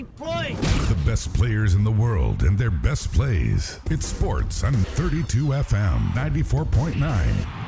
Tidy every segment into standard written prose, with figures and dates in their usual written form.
play. The best players in the world and their best plays. It's sports on 32 FM 94.9.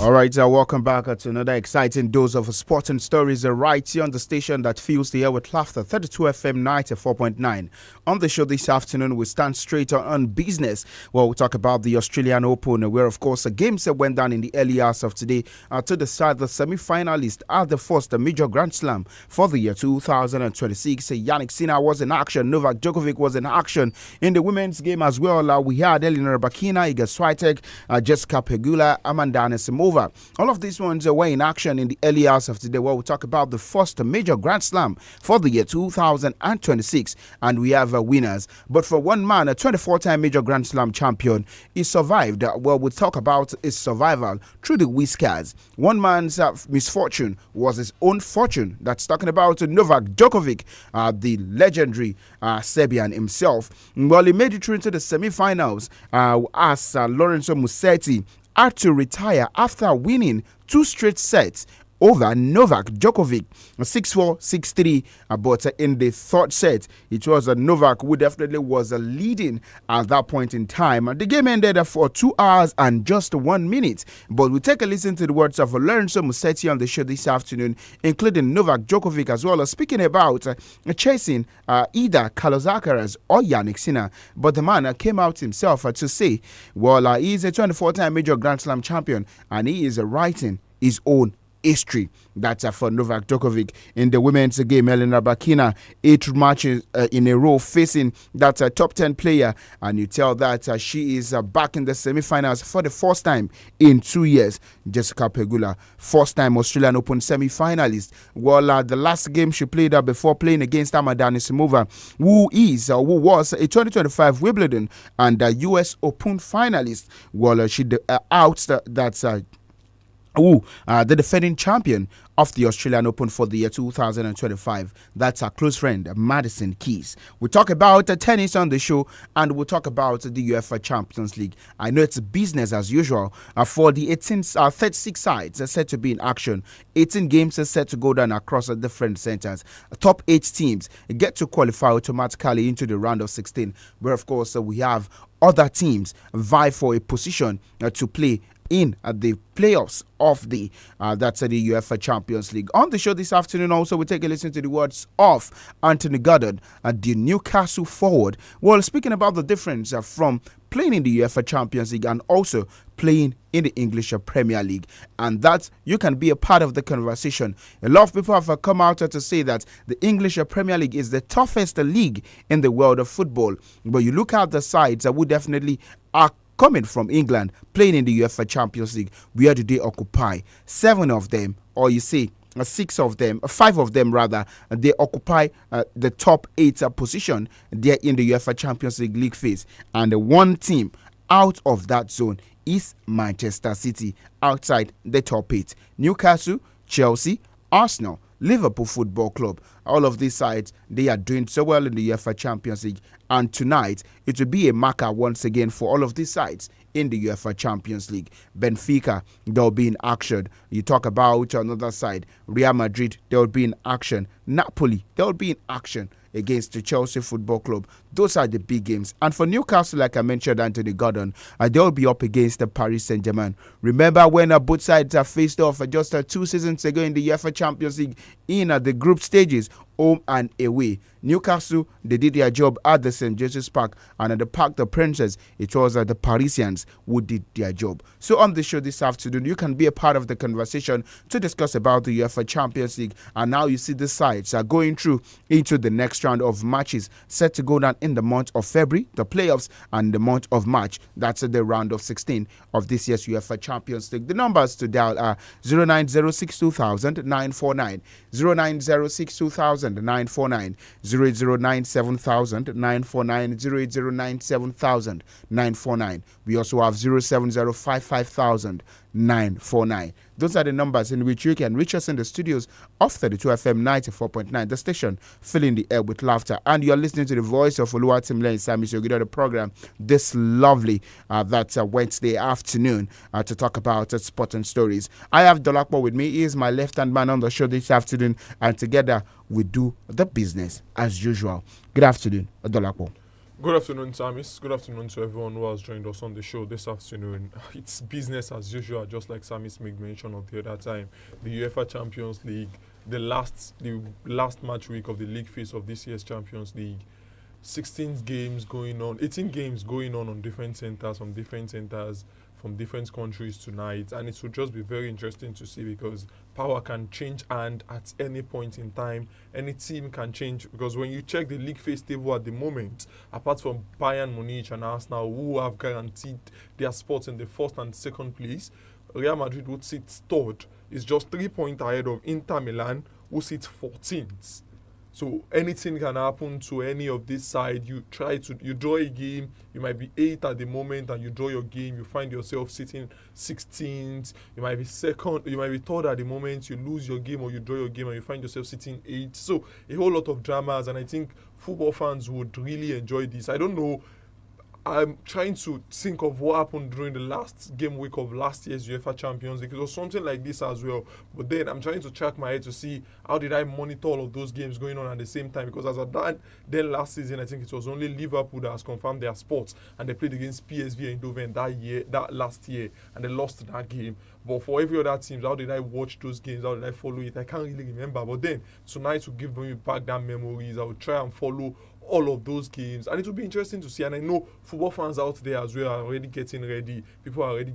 All right, welcome back to another exciting dose of sporting stories right here on the station that fills the air with laughter, 32 FM 94.9. On the show this afternoon, we stand straight on business. Well, we'll talk about the Australian Open, where, of course, the games that went down in the early hours of today to decide the semi-finalist at the first major Grand Slam for the year 2026. Jannik Sinner was in action. Novak Djokovic was in action in the women's game as well. We had Elena Rybakina, Iga Swiatek, Jessica Pegula, Amanda Anisimova. All of these ones were in action in the early hours of today, where we talk about the first major Grand Slam for the year 2026, and we have winners. But for one man, a 24-time major Grand Slam champion, he survived. Well, we'll talk about his survival through the whiskers. One man's misfortune was his own fortune. That's talking about Novak Djokovic, the legendary Serbian himself. Well, he made it through into the semi-finals as Lorenzo Musetti had to retire after winning 2 straight sets over Novak Djokovic, 6-4, 6-3. But in the third set, it was Novak who definitely was leading at that point in time. The game ended for 2 hours and just 1 minute. But we'll take a listen to the words of Lorenzo Musetti on the show this afternoon, including Novak Djokovic as well as speaking about chasing either Carlos Alcaraz or Jannik Sinner. But the man came out himself to say, well, he's a 24-time major Grand Slam champion and he is writing his own history. That's for Novak Djokovic. In the women's game, Elena Rybakina, 8 matches in a row facing that top 10 player, and you tell that she is back in the semi-finals for the first time in 2 years. Jessica Pegula, first time Australian Open semi-finalist. Well, the last game she played before playing against Amanda Anisimova, who was a 2025 Wimbledon and US Open finalist. Well, she outs the defending champion of the Australian Open for the year 2025. That's our close friend, Madison Keys. We'll talk about tennis on the show, and we'll talk about the UEFA Champions League. I know it's business as usual for the 36 sides set to be in action. 18 games are set to go down across the different centers. Top 8 teams get to qualify automatically into the round of 16, where, of course, we have other teams vie for a position to play in the playoffs of the UEFA Champions League. On the show this afternoon, also, we take a listen to the words of Anthony Gordon, the Newcastle forward. Well, speaking about the difference from playing in the UEFA Champions League and also playing in the English Premier League, and that you can be a part of the conversation. A lot of people have come out to say that the English Premier League is the toughest league in the world of football, but you look at the sides that would definitely are coming from England, playing in the UEFA Champions League. Where do they occupy? 7 of them, or you say 6 of them, 5 of them rather, they occupy the top 8 position there in the UEFA Champions League phase. And the one team out of that zone is Manchester City, outside the top 8. Newcastle, Chelsea, Arsenal, Liverpool Football Club, all of these sides, they are doing so well in the UEFA Champions League. And tonight, it will be a marker once again for all of these sides in the UEFA Champions League. Benfica, they'll be in action. You talk about another side, Real Madrid, they'll be in action. Napoli, they'll be in action against the Chelsea Football Club. Those are the big games. And for Newcastle, like I mentioned, Anthony Gordon, they'll be up against the Paris Saint-Germain. Remember when both sides faced off just 2 seasons ago in the UEFA Champions League in the group stages, home and away. Newcastle, they did their job at the St. James's Park, and at the Parc des Princes, it was the Parisians who did their job. So on the show this afternoon, you can be a part of the conversation to discuss about the UEFA Champions League. And now you see the sides are going through into the next round of matches set to go down in the month of February, the playoffs, and the month of March. That's the round of 16 of this year's UEFA Champions League. The numbers to dial are 0906200 949, 0906200 949, 08097,000 949, 08097,000 949. We also have 07055,000 949. Those are the numbers in which you can reach us in the studios of 32 FM 94.9, the station filling the air with laughter. And you're listening to the voice of Oluwatimileni SAMIES, the program this lovely Wednesday afternoon to talk about sport and stories. I have DOLAPO with me. He is my left-hand man on the show this afternoon, and together we do the business as usual. Good afternoon, DOLAPO. Good afternoon, SAMIES. Good afternoon to everyone who has joined us on the show this afternoon. It's business as usual, just like SAMIES made mention of the other time. The UEFA Champions League, the last match week of the league phase of this year's Champions League. 16 games going on, 18 games going on different centers, from different countries tonight, and it will just be very interesting to see because power can change hand at any point in time. Any team can change because when you check the league phase table at the moment, apart from Bayern Munich and Arsenal, who have guaranteed their spots in the first and second place, Real Madrid, would sit third, is just 3 points ahead of Inter Milan, who sits 14th. So anything can happen to any of this side. You draw a game, you might be 8th at the moment, and you draw your game, you find yourself sitting 16th. You might be second, you might be third at the moment, you lose your game or you draw your game and you find yourself sitting 8th. So a whole lot of dramas, and I think football fans would really enjoy this. I don't know. I'm trying to think of what happened during the last game week of last year's UEFA Champions League. It was something like this as well. But then I'm trying to track my head to see how did I monitor all of those games going on at the same time. Because as I done then last season, I think it was only Liverpool that has confirmed their spots. And they played against PSV Eindhoven that last year. And they lost that game. But for every other team, how did I watch those games? How did I follow it? I can't really remember. But then tonight will give me back that memories. I will try and follow all of those games, and it will be interesting to see. And I know football fans out there as well are already getting ready. People are already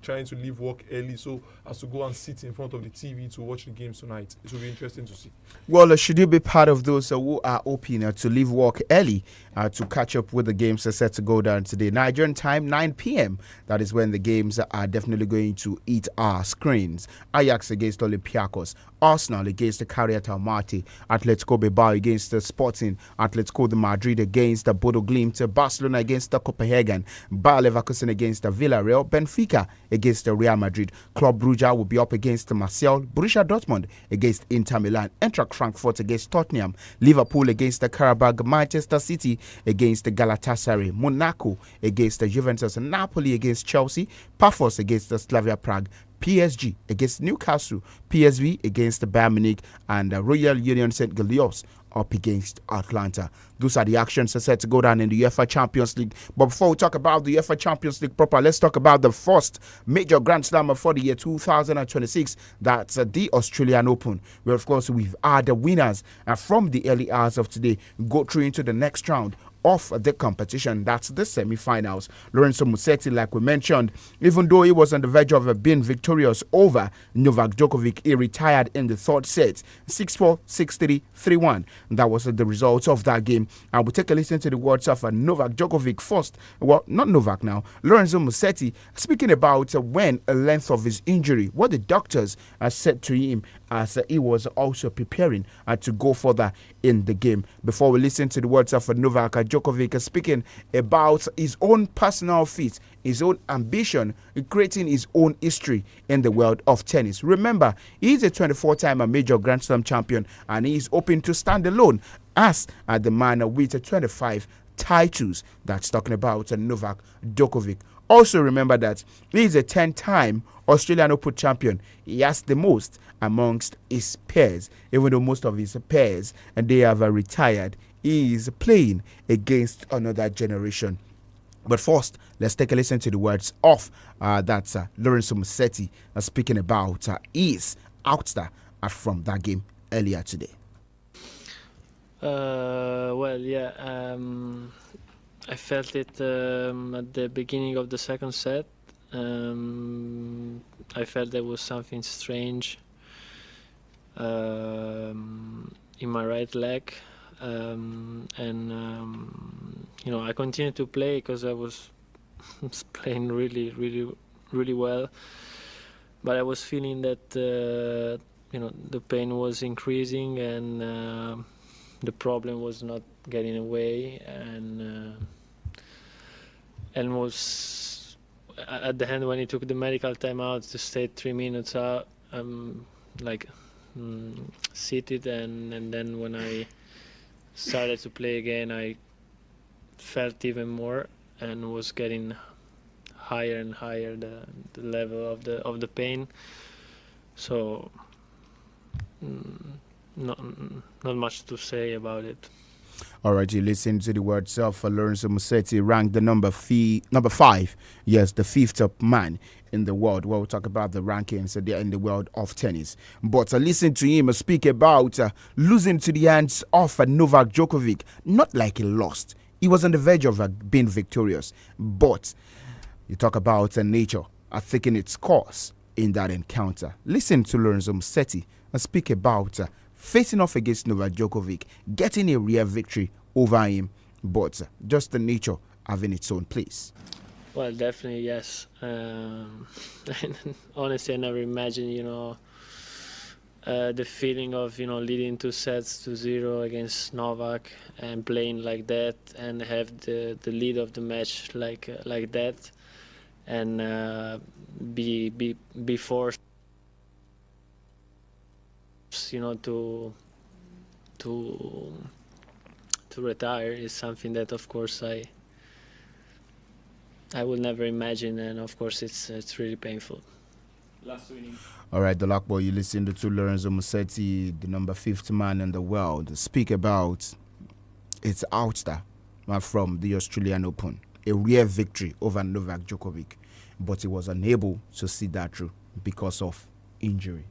trying to leave work early so as to go and sit in front of the TV to watch the games tonight. It will be interesting to see. Well, should you be part of those who are hoping to leave work early to catch up with the games set to go down today? Nigerian time, 9 p.m. That is when the games are definitely going to hit our screens. Ajax against Olympiacos, Arsenal against the Carrier Almaty, Atletico Bilbao against the Sporting, Atletico de Madrid against the Bodo Glimt, Barcelona against the Copenhagen, Bayer Leverkusen against the Villarreal, Benfica against the Real Madrid, Club Brugge will be up against Marseille, Borussia Dortmund against Inter Milan, Eintracht Frankfurt against Tottenham, Liverpool against the Karabakh, Manchester City against the Galatasaray, Monaco against the Juventus, Napoli against Chelsea, Pafos against the Slavia Prague, PSG against Newcastle, PSV against the Bayern Munich, and Royal Union St. Gilloise up against Atlanta. Those are the actions that are set to go down in the UEFA Champions League. But before we talk about the UEFA Champions League proper, let's talk about the first major Grand Slam for the year 2026. That's the Australian Open, where of course we've had the winners from the early hours of today go through into the next round of the competition. That's the semi-finals. Lorenzo Musetti, like we mentioned, even though he was on the verge of being victorious over Novak Djokovic, he retired in the third set, 6-4, 6-3, 3-1. That was the results of that game. And we'll take a listen to the words of Novak Djokovic first. Well, not Novak now. Lorenzo Musetti speaking about when a length of his injury, what the doctors said to him as he was also preparing to go further in the game. Before we listen to the words of Novak Djokovic speaking about his own personal feat, his own ambition, creating his own history in the world of tennis. Remember, he is a 24-time major Grand Slam champion, and he is hoping to stand alone as the man with 25 titles. That's talking about Novak Djokovic. Also remember that he is a 10-time Australian Open champion. He has the most amongst his peers, even though most of his peers and they have retired he is playing against another generation. But first, let's take a listen to the words of that's Lorenzo Musetti speaking about his ouster from that game earlier today. Well, yeah, I felt it at the beginning of the second set. I felt there was something strange in my right leg. I continued to play because I was playing really well, but I was feeling that the pain was increasing and the problem was not getting away, and was at the end when he took the medical time out to stay 3 minutes out, seated, and then when I started to play again, I felt even more and was getting higher and higher the level of the pain. So not much to say about it. All right, you listen to the words of Lorenzo Musetti, ranked the number 5. Yes, the 5th top man in the world. Well, we'll talk about the rankings in the world of tennis. But listen to him speak about losing to the hands of Novak Djokovic. Not like he lost. He was on the verge of being victorious. But you talk about nature taking its course in that encounter. Listen to Lorenzo Musetti speak about facing off against Novak Djokovic, getting a rare victory over him, but just the nature having its own place. Well, definitely, yes. Honestly, I never imagined, the feeling of, leading 2 sets to 0 against Novak and playing like that and have the lead of the match like that, and be forced, to retire is something that, of course, I will never imagine, and of course it's really painful. Last winning. All right, DOLAPO, you listen to Lorenzo Musetti, the number 5th man in the world, speak about its ouster from the Australian Open, a rare victory over Novak Djokovic, but he was unable to see that through because of injury.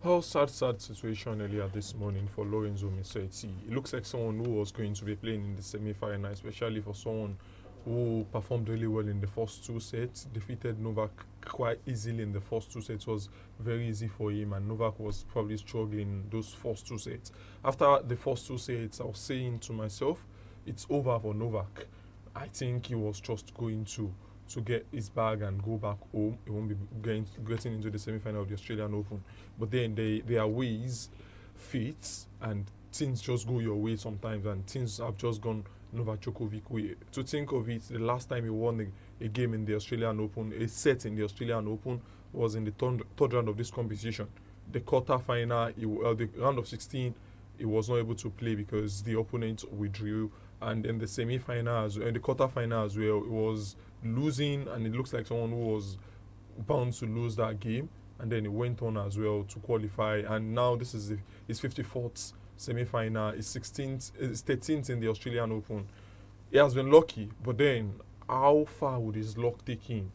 Oh, sad situation earlier this morning for Lorenzo Musetti. It looks like someone who was going to be playing in the semi-final, especially for someone who performed really well in the first 2 sets, defeated Novak quite easily in the first 2 sets. It was very easy for him, and Novak was probably struggling those first 2 sets. After the first 2 sets, I was saying to myself, it's over for Novak. I think he was just going to get his bag and go back home. He won't be getting into the semi-final of the Australian Open. But then there are ways, fates, and things just go your way sometimes, and things have just gone Novak Djokovic way. To think of it, the last time he won a game in the Australian Open, a set in the Australian Open, was in the third round of this competition. The quarter-final, the round of 16, he was not able to play because the opponent withdrew. And in the semi-finals and the quarter-final as well, it was losing, and it looks like someone who was bound to lose that game. And then he went on as well to qualify, and now this is his 54th semi-final, his 13th in the Australian Open. He has been lucky, but then how far would his luck take him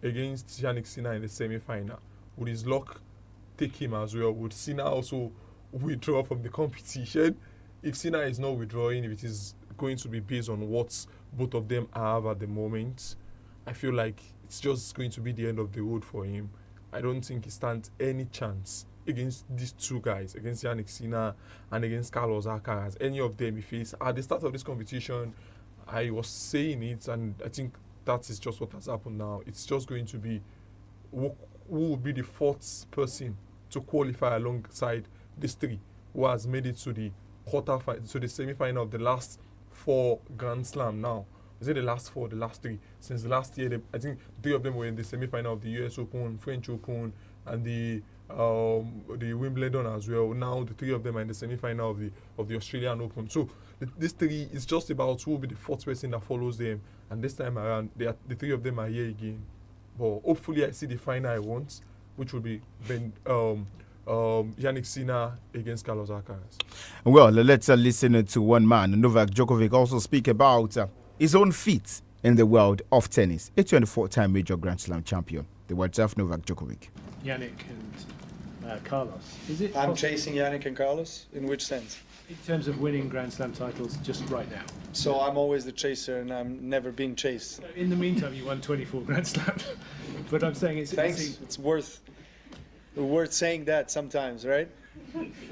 against Jannik Sinner in the semi-final? Would his luck take him as well? Would Sinner also withdraw from the competition? If Sinner is not withdrawing, if it is going to be based on what both of them have at the moment, I feel like it's just going to be the end of the road for him. I don't think he stands any chance against these 2 guys, against Jannik Sinner and against Carlos Alcaraz. Any of them he faced at the start of this competition, I was saying it, and I think that is just what has happened now. It's just going to be who will be the 4th person to qualify alongside these 3 who has made it to the semi-final of the last 4 Grand Slam now. Is it the last 4, the last 3? Since the last year, I think 3 of them were in the semi-final of the US Open, French Open, and the Wimbledon as well. Now the 3 of them are in the semi-final of the Australian Open. So this 3 is just about who will be the 4th person that follows them. And this time around, the 3 of them are here again. But hopefully, I see the final I want, which will be Yannick Sinner against Carlos Alcaraz. Well, let's listen to one man, Novak Djokovic, also speak about his own feat in the world of tennis. A 24-time major Grand Slam champion. The words of Novak Djokovic. Yannick and Carlos. Is it? I'm chasing Yannick and Carlos. In which sense? In terms of winning Grand Slam titles, just right now. So I'm always the chaser, and I'm never being chased. In the meantime, you won 24 Grand Slams. But I'm saying it's. Thanks. It's worth saying that sometimes, right?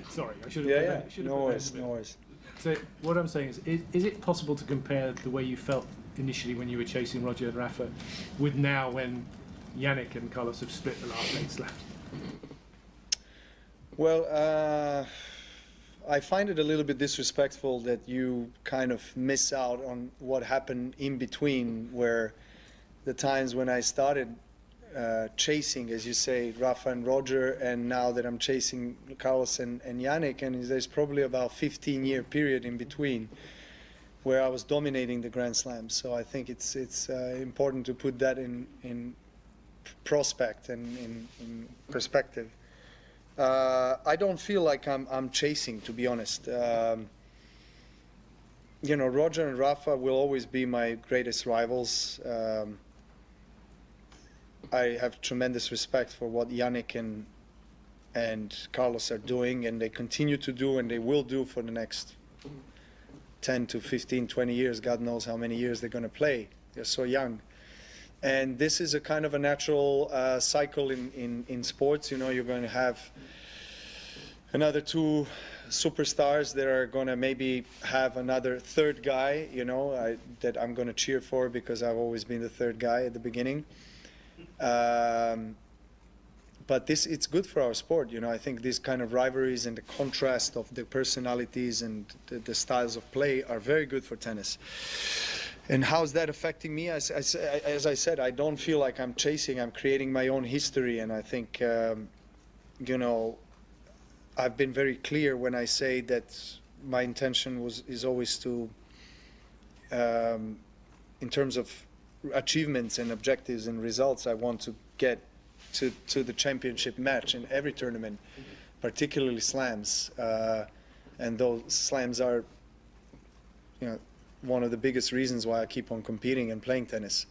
Sorry, I should have. Yeah. No worries. So what I'm saying is it possible to compare the way you felt initially when you were chasing Roger and Rafa with now when Yannick and Carlos have split the last 8 slams? Well, I find it a little bit disrespectful that you kind of miss out on what happened in between, where the times when I started chasing, as you say, Rafa and Roger, and now that I'm chasing Carlos and Yannick, and there's probably about 15-year period in between where I was dominating the Grand Slams. So I think it's important to put that in prospect and in perspective. I don't feel like I'm chasing, to be honest. You know, Roger and Rafa will always be my greatest rivals. I have tremendous respect for what Yannick and Carlos are doing, and they continue to do, and they will do for the next 10 to 15, 20 years. God knows how many years they're going to play. They're so young. And this is a kind of a natural cycle in sports. You know, you're going to have another 2 superstars that are going to maybe have another third guy, you know, that I'm going to cheer for, because I've always been the third guy at the beginning. But it's good for our sport, you know. I think these kind of rivalries and the contrast of the personalities and the styles of play are very good for tennis. And how's that affecting me? As I said, I don't feel like I'm chasing. I'm creating my own history, and I think, you know, I've been very clear when I say that my intention is always to, in terms of achievements and objectives and results, I want to get to the championship match in every tournament, particularly slams, and those slams are, you know, one of the biggest reasons why I keep on competing and playing tennis.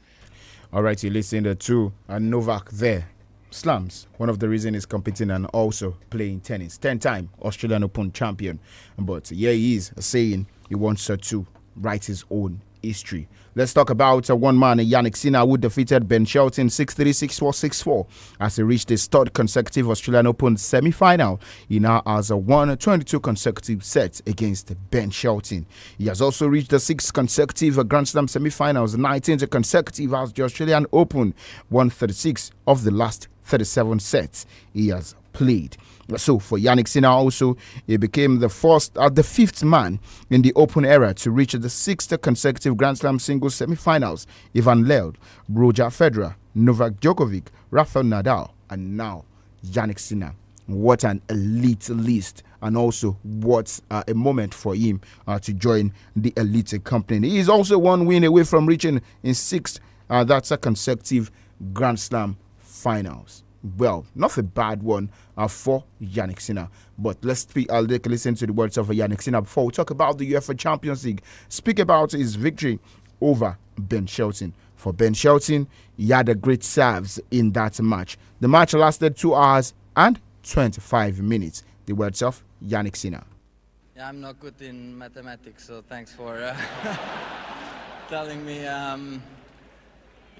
All right, you listen to Novak there. Slams, one of the reasons is competing and also playing tennis. 10-time Australian Open champion. But here he is saying he wants to write his own history. Let's talk about one man, Yannick Sinner, who defeated Ben Shelton 6-3, 6-4, 6-4 as he reached his 3rd consecutive Australian Open semi-final. He now has won 22 consecutive sets against Ben Shelton. He has also reached the 6th consecutive Grand Slam semi-finals, 19th consecutive as the Australian Open, won 36 of the last 37 sets he has played. So for Yannick Sinner also, he became the 5th man in the Open era to reach the 6th consecutive Grand Slam singles semi-finals. Ivan Lendl, Roger Federer, Novak Djokovic, Rafael Nadal, and now Yannick Sinner. What an elite list, and also what a moment for him to join the elite company. He is also 1 win away from reaching in 6th, that's a consecutive Grand Slam finals. Well, not a bad one for Yannick Sinner. But let's listen to the words of Yannick Sinner before we talk about the UEFA Champions League. Speak about his victory over Ben Shelton. For Ben Shelton, he had a great serves in that match. The match lasted 2 hours and 25 minutes. The words of Yannick Sinner. Yeah, I'm not good in mathematics, so thanks for telling me.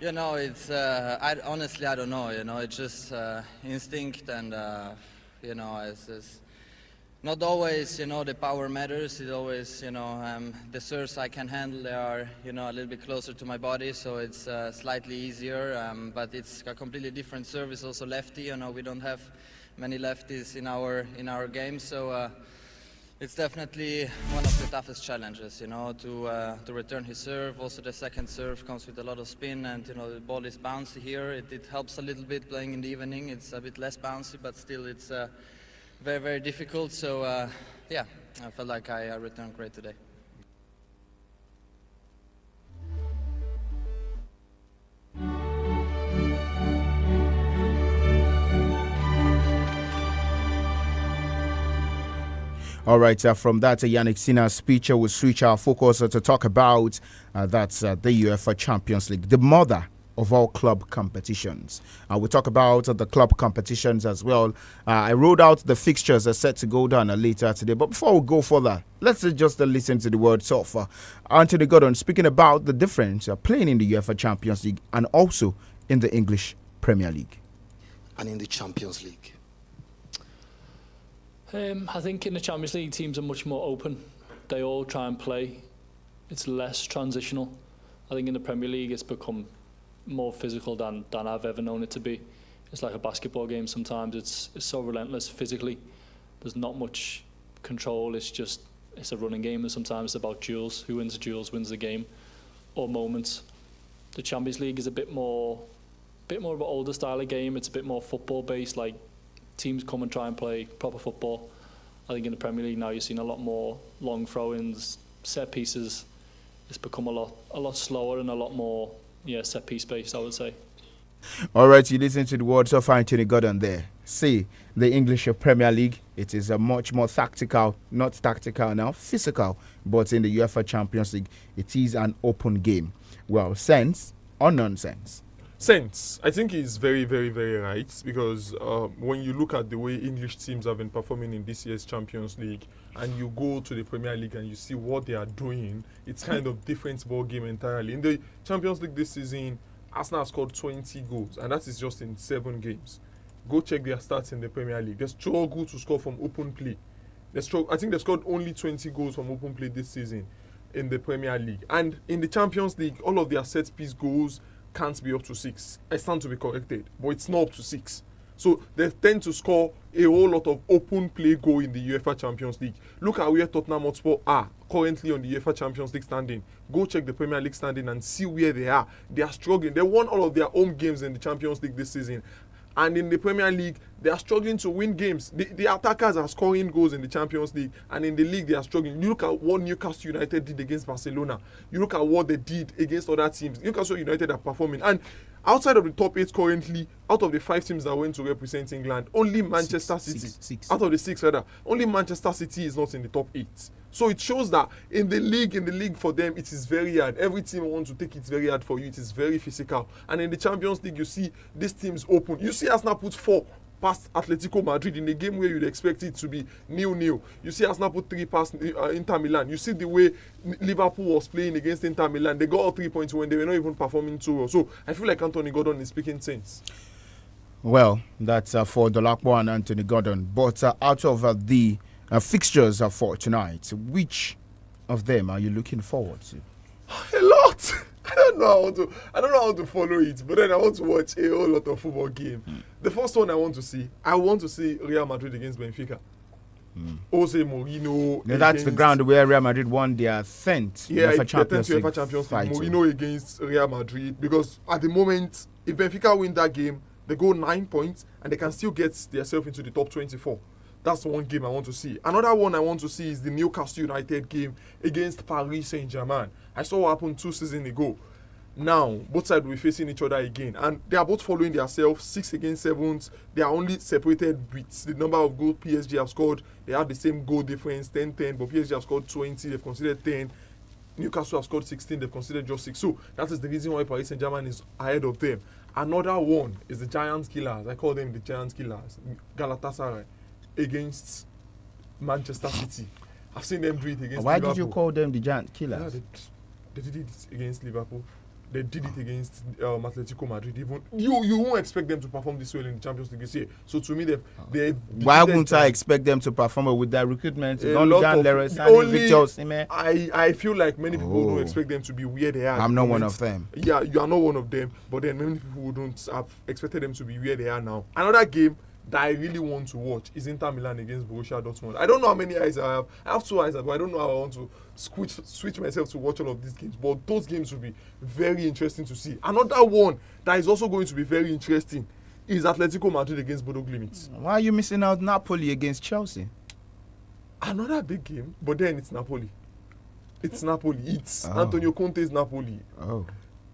You know, it's, honestly, I don't know, you know, it's just instinct, and, you know, it's not always, you know, the power matters. It's always, you know, the serves I can handle, they are, you know, a little bit closer to my body, so it's slightly easier, but it's a completely different service, also lefty, you know, we don't have many lefties in our game, so it's definitely one of the toughest challenges, you know, to return his serve. Also the second serve comes with a lot of spin, and, you know, the ball is bouncy here. It helps a little bit playing in the evening. It's a bit less bouncy, but still it's very, very difficult. So, yeah, I felt like I returned great today. All right, from that Yannick Sinner's speech, we'll switch our focus to talk about that's the UEFA Champions League, the mother of all club competitions. We'll talk about the club competitions as well. I wrote out the fixtures are set to go down later today. But before we go further, let's just listen to the words of Anthony Gordon speaking about the difference playing in the UEFA Champions League and also in the English Premier League. And in the Champions League? I think in the Champions League, teams are much more open. They all try and play. It's less transitional. I think in the Premier League, it's become more physical than I've ever known it to be. It's like a basketball game sometimes. It's so relentless physically. There's not much control. It's a running game, and sometimes it's about duels. Who wins the duels wins the game, or moments. The Champions League is a bit more of an older style of game. It's a bit more football based, like teams come and try and play proper football. I think in the Premier League now you're seeing a lot more long throw-ins, set pieces. It's become a lot slower and a lot more set piece based, I would say. All right, you listen to the words of Anthony Gordon there. See, the English Premier League, it is a much more tactical, not tactical now, physical. But in the UEFA Champions League, it is an open game. Well, sense or nonsense? Sense. I think he's very, very, very right, because when you look at the way English teams have been performing in this year's Champions League and you go to the Premier League and you see what they are doing, it's kind of different ball game entirely. In the Champions League this season, Arsenal have scored 20 goals, and that is just in 7 games. Go check their stats in the Premier League. They struggle to score from open play. I think they scored only 20 goals from open play this season in the Premier League. And in the Champions League, all of their set-piece goals can't be up to 6. I stand to be corrected, but it's not up to 6. So they tend to score a whole lot of open play goal in the UEFA Champions League. Look at where Tottenham Hotspur are currently on the UEFA Champions League standing. Go check the Premier League standing and see where they are. They are struggling. They won all of their home games in the Champions League this season. And in the Premier League, they are struggling to win games. The attackers are scoring goals in the Champions League, and in the league, they are struggling. You look at what Newcastle United did against Barcelona. You look at what they did against other teams. Newcastle United are performing. And outside of the top 8 currently, out of the 5 teams that went to represent England, only Manchester City, six. Out of the 6 rather, only Manchester City is not in the top 8. So it shows that in the league for them, it is very hard. Every team wants to take it very hard for you. It is very physical. And in the Champions League, you see these teams open. You see Arsenal put 4 past Atletico Madrid in a game where you'd expect it to be 0-0. You see Arsenal put 3 past Inter Milan. You see the way Liverpool was playing against Inter Milan. They got all 3 points when they were not even performing too well. So I feel like Anthony Gordon is speaking sense. Well, that's for DOLAPO and Anthony Gordon. But out of the fixtures for tonight, which of them are you looking forward to? A lot. I don't know how to follow it, but then I want to watch a whole lot of football game. The first one I want to see Real Madrid against Benfica. Jose Mourinho. That's the ground where Real Madrid won their 10th UEFA Champions League. Mourinho against Real Madrid, because at the moment, if Benfica win that game, they go 9 points and they can still get themselves into the top 24. That's one game I want to see. Another one I want to see is the Newcastle United game against Paris Saint-Germain. I saw what happened 2 seasons ago. Now, both sides will be facing each other again. And they are both following themselves, 6 against 7. They are only separated with the number of goals PSG have scored. They have the same goal difference, 10-10, but PSG have scored 20, they've considered 10. Newcastle have scored 16, they've considered just 6. So that is the reason why Paris Saint-Germain is ahead of them. Another one is the Giants Killers. I call them the Giants Killers. Galatasaray against Manchester City. I've seen them do it against Why Liverpool. did you call them the Giant Killers? Yeah, they did it against Liverpool. They did it against Atletico Madrid. Even you won't expect them to perform this well in the Champions League this year. So to me, they why wouldn't I expect them to perform with their recruitment? I feel like many people don't expect them to be where they are. I'm not one of them. Yeah, you are not one of them. But then many people who don't have expected them to be where they are now. Another game that I really want to watch is Inter Milan against Borussia Dortmund. I don't know how many eyes I have. I have 2 eyes, but I don't know how I want to switch myself to watch all of these games. But those games will be very interesting to see. Another one that is also going to be very interesting is Atletico Madrid against Bodo Glimt. Why are you missing out Napoli against Chelsea? Another big game, but then it's Napoli. It's Napoli. It's Antonio Conte's Napoli. Oh.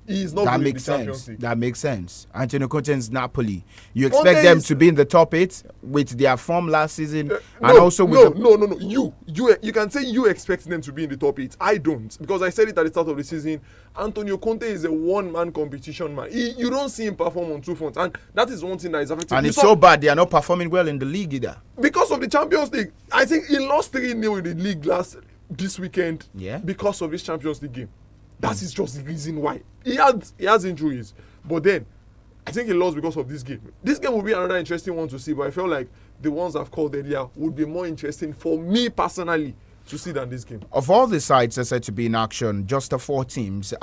He is not good in the Champions League. That makes sense. Antonio Conte's Napoli. You expect them to be in the top 8 with their form last season, and also with no. You can say you expect them to be in the top 8. I don't, because I said it at the start of the season. Antonio Conte is a one-man competition man. You don't see him perform on 2 fronts, and that is one thing that is affecting. And it's so bad they are not performing well in the league either. Because of the Champions League. I think he lost 3-0 in the league this weekend. Yeah. Because of this Champions League game. That is just the reason why. He has injuries, but then I think he lost because of this game. This game will be another interesting one to see, but I feel like the ones I've called earlier would be more interesting for me personally to see than this game. Of all the sides that are said to be in action, just the 4 teams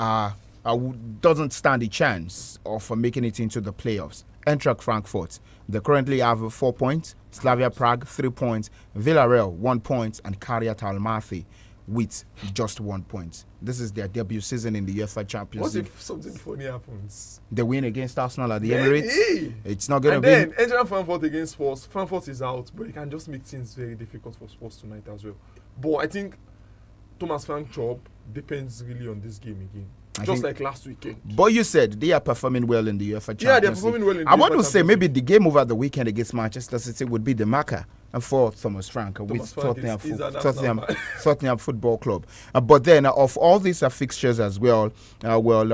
doesn't stand a chance of making it into the playoffs. Eintracht Frankfurt, they currently have 4 points. Slavia Prague 3 points. Villarreal 1 point, and Kariat Almaty with just 1 point. This is their debut season in the UEFA Champions League. What if something funny happens? They win against Arsenal at the Emirates. Hey. It's not going to be. And be. then Eintracht Frankfurt against Spurs. Frankfurt is out, but it can just make things very difficult for Spurs tonight as well. But I think Thomas Frank's job depends really on this game again. Just like last weekend. But you said they are performing well in the UEFA Champions League. Yeah, they're performing well in the I want to say maybe the game over the weekend against Manchester City would be the marker for Thomas Frank with Tottenham Football Club. But then of all these fixtures as well,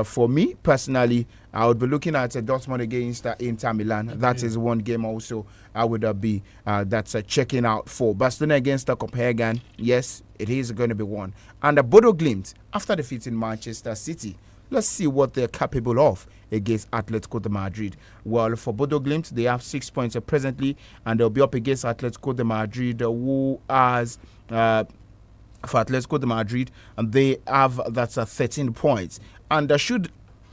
for me personally, I would be looking at Dortmund against Inter Milan. That is one game also I would be that's checking out for. Barcelona against Copenhagen. Yes, it is going to be one. And Bodo Glimt, after defeating Manchester City, let's see what they're capable of against Atletico de Madrid. Well, for Bodo Glimt, they have 6 points presently, and they'll be up against Atletico de Madrid, who has, for Atletico de Madrid, and they have, that's 13 points. And should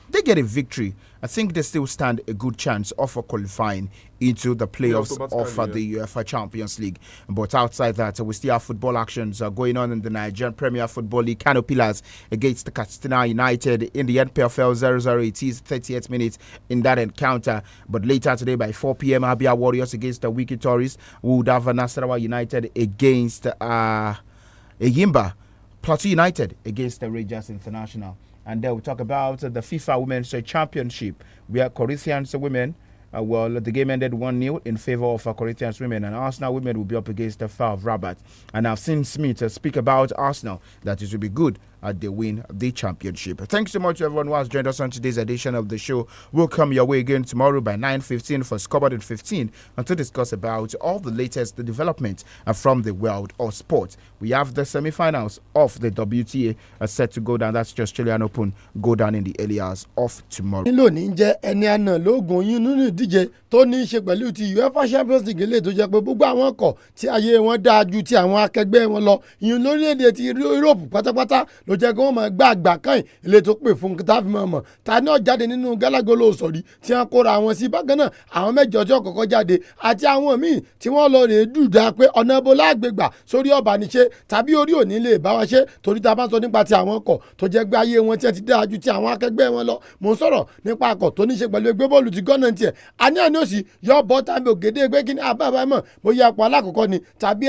they get a victory, I think they still stand a good chance of qualifying into the playoffs of the UEFA Champions League. But outside that, we still have football actions going on in the Nigerian Premier Football League. Kano Pillars against Katsina United in the NPFL 0-0. It is 38 minutes in that encounter. But later today by 4 p.m., Abia Warriors against the Wiki Tourists. We would have Nasarawa United against Eyimba. Plateau United against the Rangers International. And then we'll talk about the FIFA Women's Championship, where Corinthians women, the game ended 1-0 in favor of Corinthians women, and Arsenal women will be up against the FAR of Rabat. And I've seen Smith speak about Arsenal, that it will be good they win the championship. Thanks so much to everyone who has joined us on today's edition of the show. We'll come your way again tomorrow by 9:15 for Scoreboard at 15 and to discuss about all the latest developments from the world of sport. We have the semi-finals of the WTA set to go down. That's the Australian Open, go down in the early hours of tomorrow. lónìí jẹ́ ẹni àná lóògùn yín nínú ìdíje tó ní í ṣe pẹ̀lú ti UEFA Champions League lè tó jẹ́ pé gbogbo àwọn ọkọ̀ tí ayé wọn dáa ju ti àwọn akẹgbẹ́ wọn lọ ìyún lórílẹ̀‐èdè ti Europe pátápátá ló jẹ́ kí wọ́n máa gbá àgbà kan ilé tó pè fún táfi mọ̀ ta ní ọ̀jáde nínú gálágolo sọ̀rí tí wọ́n kóra wọn sí bákan náà àwọn mẹ́jọ tí ó kọ́kọ́ jáde àti àwọn míì tí wọ́n lọ rè dùdà pé ọ̀nà ibo lágbègbà sórí ọ̀bàníṣe tàbí orí òní lè bá wa ṣe torí ta bá sọ nípa ti àwọn ọkọ̀ tó jẹ́ gbé ayé wọn tí ti dáa ju ti àwọn akẹgbẹ́ wọn lọ mò ń sọ̀rọ̀ nípa akọ̀ tó ní ṣe pẹ̀lú ẹgbẹ́ bọ́ọ̀lù ti gọ́nà tiẹ̀ àní òsì yọ bọ́ tàbí ògèdè ẹgbẹ́ kí ni àbábá mọ̀ bóyá apọ̀ alákọ̀ọ́kọ́ ni tàbí